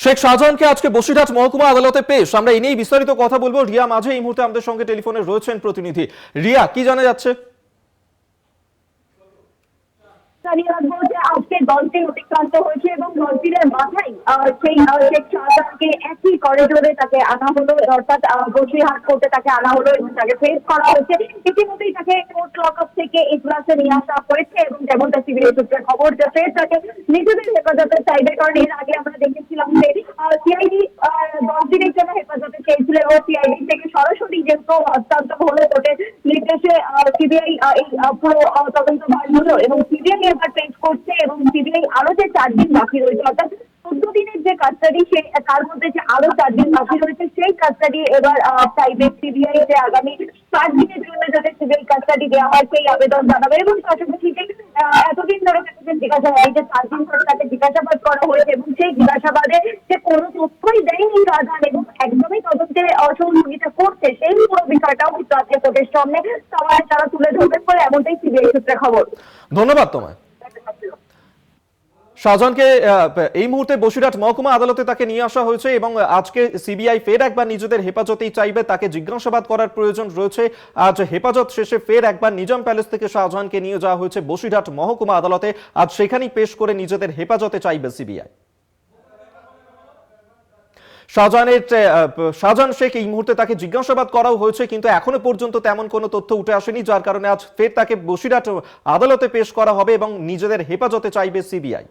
শেখ শাহজাহানকে আজকে বসিরহাট মহকুমা আদালতে পেশ। আমরা এই নিয়ে বিস্তারিত কথা বলবো। রিয়া মাঝে এই মুহূর্তে আমাদের সঙ্গে টেলিফোনে রয়েছেন প্রতিনিধি। রিয়া, কি জানা যাচ্ছে? আজকে দলটির অতিক্রান্ত হয়েছে এবং দলটির মাথায় সেই শেখ শাহজাহানকে একই করিডোরে তাকে আনা হলো, অর্থাৎ বসিরহাট কোর্টে তাকে আনা হলো এবং তাকে ফেস করা হয়েছে। ইতিমধ্যেই তাকে কোর্ট লকআপ থেকে এজলাসে নিয়ে আসা হয়েছে এবং যেমনটা সিবিআই সূত্রে খবর, যে ফের তাকে নিজেদের হেফাজতে চাইবে। কারণ এর আগে আমরা দেখেছিলাম যে সিআইডি দলটির জন্য হেফাজতে চেয়েছিল এবং সিআইডি থেকে সরাসরি যেহেতু হস্তান্তর হলো কোর্টের নির্দেশে সিবিআই এই পুরো তদন্ত ভার হলো এবং সিবিআই এবার পেশ করছে এবং সিবিআই আরো যে 4 দিন বাকি রয়েছে, অর্থাৎ 14 দিনের যে কাস্টাডি, তার মধ্যে যে আরো 4 দিন বাকি রয়েছে সেই কাস্টাডি এবার চাইবে সিবিআই, যে আগামী 5 দিনের জন্য যাতে সিবিআই কাস্টাডি দেওয়া হয় সেই আবেদন জানাবে। এবং পাশাপাশি যে এতদিন ধরে তাকে জিজ্ঞাসাবাদ, এই যে 4 দিন ধরে তাকে জিজ্ঞাসাবাদ করা হয়েছে এবং সেই জিজ্ঞাসাবাদে যে কোনো তথ্যই দেয়নি শাহজাহান এবং একদমই তদন্তে অসহযোগিতা করছে, সেই পুরো বিষয়টাও কিন্তু আজকে কোর্টের সামনে তারা তুলে ধরবেন বলে এমনটাই সিবিআই সূত্রে খবর। ধন্যবাদ তোমায়। শাহজাহানকে এই মুহূর্তে বসিরহাট মহকুমা আদালতে তাকে নিয়ে আসা হয়েছে এবং আজকে সিবিআই ফের একবার নিজেদের হেফাজতেই চাইবে, তাকে জিজ্ঞাসাবাদ করার প্রয়োজন রয়েছে। আজ হেফাজত শেষে ফের একবার নিজাম প্যালেস থেকে শাহজাহানকে নিয়ে যাওয়া হয়েছে বসিরহাট মহকুমা আদালতে। আজ সেখানেই পেশ করে নিজেদের হেফাজতে চাইবে সিবিআই। শাহজাহান শেখ এই মুহূর্তে তাকে জিজ্ঞাসাবাদ করাও হয়েছে, কিন্তু এখনো পর্যন্ত তেমন কোনো তথ্য উঠে আসেনি, যার কারণে আজ ফের তাকে বসিরহাট আদালতে পেশ করা হবে এবং নিজেদের হেফাজতে চাইবে সিবিআই।